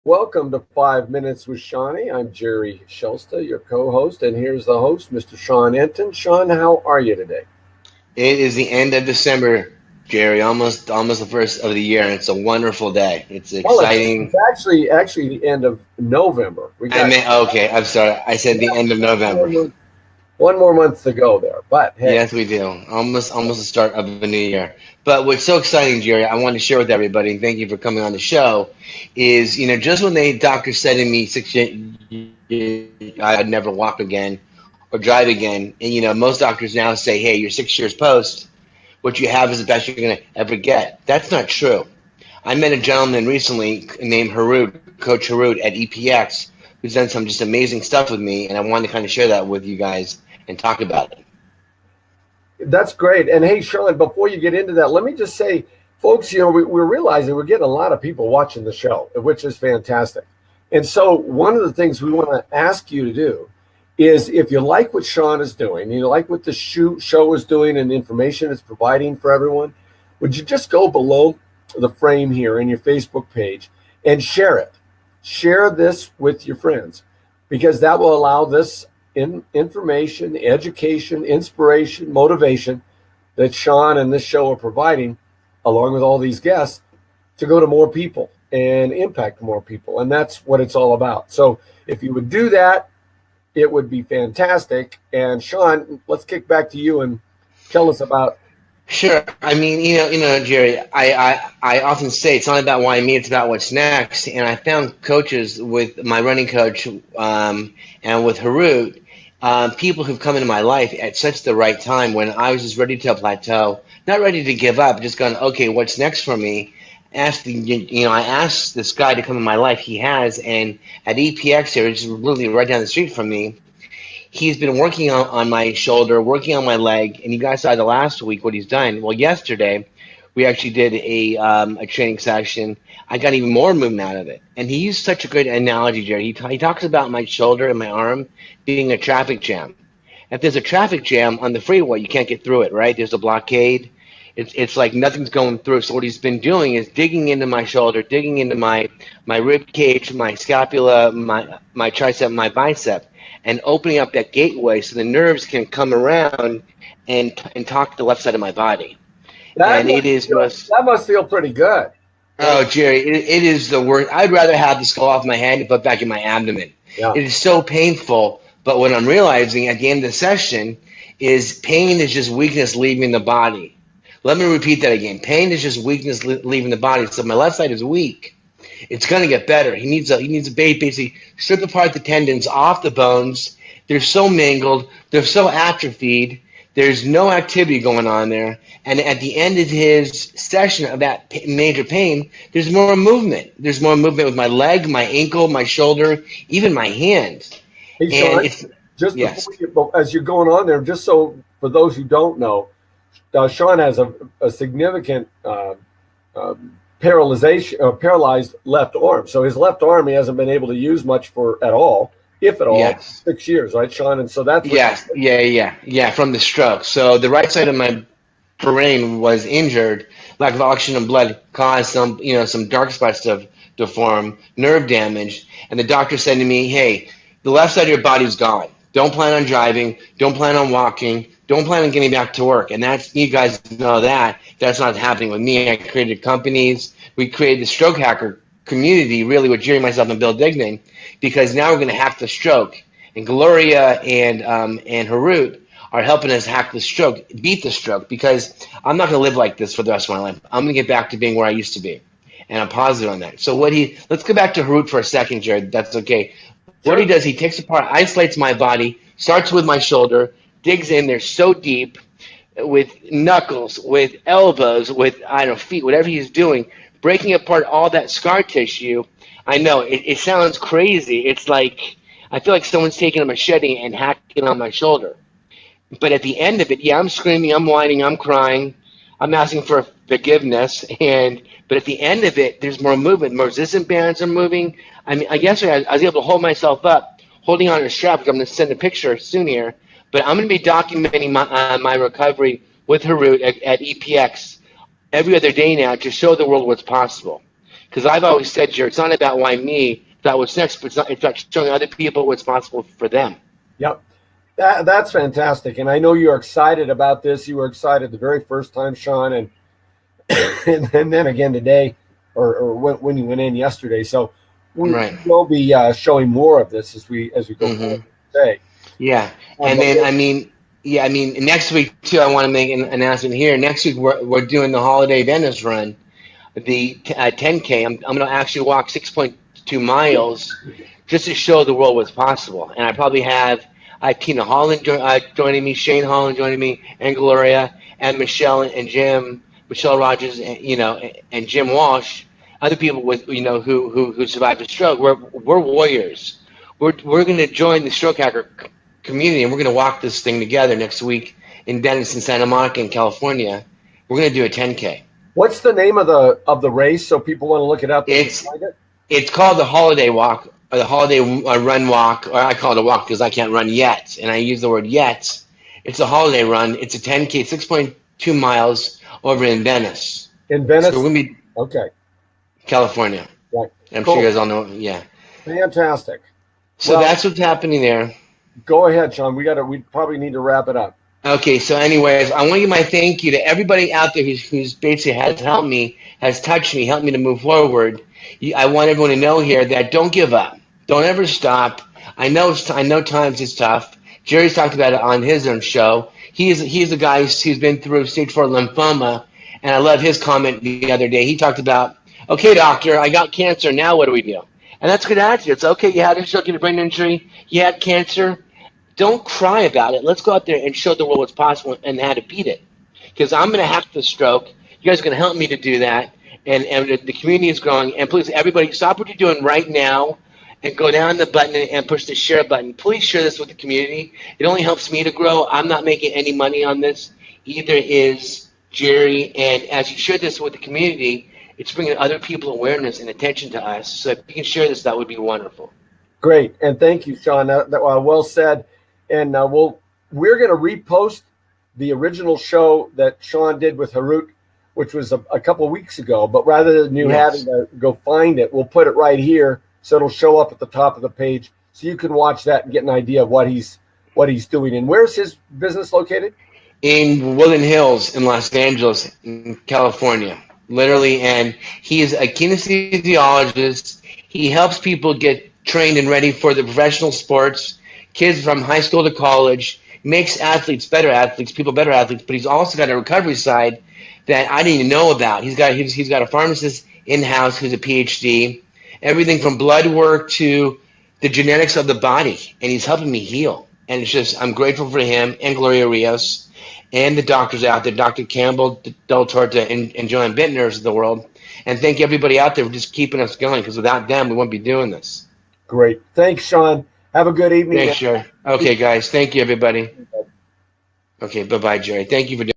Welcome to 5 Minutes with Shawnee. I'm Jerry Shelsta, your co-host, and here's the host, Mr. Sean Enton. Sean, how are you today? It is the end of December, Jerry. Almost the first of the year, and it's a wonderful day. It's Well, it's exciting. actually the end of November. We I got meant okay. I'm sorry. I said the end of November. one more month to go there, but hey, Yes, we do. Almost the start of a new year. But what's so exciting, Jerry, I want to share with everybody, and thank you for coming on the show, is just when the doctor said to me 6 years I'd never walk again or drive again, and most doctors now say, hey, you're 6 years post. What you have is the best you're going to ever get. That's not true. I met a gentleman recently named Harut, Coach Harut at EPX, who's done some just amazing stuff with me, and I wanted to kind of share that with you guys and talk about it. that's great. And hey, Sean, before you get into that, let me just say, folks, we're realizing we're getting a lot of people watching the show, which is fantastic. And so, one of the things we want to ask you to do is if you like what Sean is doing, you like what the show is doing and the information it's providing for everyone, would you just go below the frame here in your Facebook page and share it? Share this with your friends because that will allow this information, education, inspiration, motivation that Sean and this show are providing, along with all these guests, to go to more people and impact more people. And that's what it's all about. So if you would do that, it would be fantastic. And Sean, let's kick back to you and tell us about. Sure. I mean, Jerry, I often say it's not about why me, it's about what's next. And I found coaches with my running coach and with Harut, people who've come into my life at such the right time when I was just ready to plateau, not ready to give up, just going, okay, what's next for me? I asked this guy to come in my life. He has, and at EPX here, which is literally right down the street from me, he's been working on my shoulder, working on my leg, and you guys saw the last week what he's done. Well, yesterday we actually did a training session. I got even more movement out of it, and he used such a great analogy, Jerry. He talks about my shoulder and my arm being a traffic jam. If there's a traffic jam on the freeway, you can't get through it, right? There's a blockade. It's like nothing's going through. So what he's been doing is digging into my shoulder, digging into my rib cage, my scapula, my tricep, my bicep, and opening up that gateway so the nerves can come around and talk to the left side of my body. That And it must is feel, most that must feel pretty good. Oh, Jerry, it is the worst. I'd rather have the skull off my head and put back in my abdomen. Yeah. It is so painful. But what I'm realizing at the end of the session is pain is just weakness leaving the body. Let me repeat that again. Pain is just weakness leaving the body. So my left side is weak. It's going to get better. He needs to basically strip apart the tendons off the bones. They're so mangled. They're so atrophied. There's no activity going on there. And at the end of his session of that major pain, there's more movement. There's more movement with my leg, my ankle, my shoulder, even my hand. Hey, And Sean, it's just before yes, as you're going on there, just so for those who don't know, Sean has a significant paralyzed left arm. So his left arm he hasn't been able to use much for at all, if at all, yes. 6 years, right, Sean? And so that's what. Yes, yeah, from the stroke. So the right side of my brain was injured. Lack of oxygen and blood caused some dark spots to form, nerve damage. And the doctor said to me, "Hey, the left side of your body's gone. Don't plan on driving. Don't plan on walking. Don't plan on getting back to work." And that's you guys know that's not happening with me. I created companies. We created the StrokeHacker community, really, with Jerry, myself, and Bill Dignan, because now we're going to hack the stroke. And Gloria and Harut are helping us hack the stroke, beat the stroke, because I'm not going to live like this for the rest of my life. I'm going to get back to being where I used to be, and I'm positive on that. So let's go back to Harut for a second, Jared. That's okay. What he Sure. does, he takes apart, isolates my body, starts with my shoulder, digs in there so deep with knuckles, with elbows, with I don't know feet, whatever he's doing, breaking apart all that scar tissue. I know it sounds crazy. It's like I feel like someone's taking a machete and hacking on my shoulder. But at the end of it, yeah, I'm screaming, I'm whining, I'm crying, I'm asking for forgiveness, and but at the end of it, there's more movement. More resistant bands are moving. I mean, I guess I was able to hold myself up, holding on to a strap. Which I'm going to send a picture soon here. But I'm going to be documenting my recovery with Harut at EPX every other day now to show the world what's possible. Because I've always said, Jerry, it's not about why me, it's about what's next, but it's about showing other people what's possible for them. Yep. That's fantastic. And I know you're excited about this. You were excited the very first time, Sean, and and then again today, or when you went in yesterday. So we Right. will be showing more of this as we go forward today. Yeah. And then, next week, too, I want to make an announcement here. Next week, we're doing the Holiday Venice Run, the 10K. I'm going to actually walk 6.2 miles just to show the world what's possible. And I have Tina Holland joining me, Shane Holland joining me, and Gloria, and Michelle and Jim, Michelle Rogers, and Jim Walsh, other people with who survived a stroke. We're warriors. We're going to join the StrokeHacker community, and we're going to walk this thing together next week in Denison, Santa Monica, in California. We're going to do a 10K. What's the name of the race so people want to look it up? It's called the Holiday Walk, or the Holiday Run Walk, or I call it a walk because I can't run yet, and I use the word yet. It's a holiday run. It's a 10K, 6.2 miles over in Venice. In Venice? So we're going to be California. Right. I'm sure you guys all know. Yeah. Fantastic. So that's what's happening there. Go ahead, Sean. We probably need to wrap it up. Okay, so anyways, I want to give my thank you to everybody out there who's basically has helped me, has touched me, helped me to move forward. I want everyone to know here that don't give up. Don't ever stop. I know times it's tough. Jerry's talked about it on his own show. He's a guy who's been through stage 4 lymphoma, and I love his comment the other day. He talked about, okay, doctor, I got cancer. Now what do we do? And that's a good attitude. It's okay. You had a stroke, you had a brain injury, you had cancer. Don't cry about it. Let's go out there and show the world what's possible and how to beat it. Because I'm going to have the stroke. You guys are going to help me to do that. And the community is growing. And please, everybody, stop what you're doing right now and go down the button and push the share button. Please share this with the community. It only helps me to grow. I'm not making any money on this. Either is Jerry. And as you share this with the community, it's bringing other people awareness and attention to us. So if you can share this, that would be wonderful. Great. And thank you, Sean. Well said. And we're going to repost the original show that Sean did with Harut, which was a couple of weeks ago. But rather than you having to go find it, we'll put it right here so it'll show up at the top of the page, so you can watch that and get an idea of what he's doing. And where's his business located? In Woodland Hills in Los Angeles, in California, literally. And he is a kinesiologist. He helps people get trained and ready for the professional sports. Kids from high school to college, makes athletes better athletes, people better athletes, but he's also got a recovery side that I didn't even know about. He's got a pharmacist in-house who's a PhD, everything from blood work to the genetics of the body, and he's helping me heal. And it's just, I'm grateful for him and Gloria Rios and the doctors out there, Dr. Campbell, Del Torta, and Joanne Bittner's of the world. And thank everybody out there for just keeping us going, because without them, we wouldn't be doing this. Great. Thanks, Sean. Have a good evening. Thanks, Jerry. Okay, guys. Thank you, everybody. Okay, bye-bye, Jerry. Thank you for doing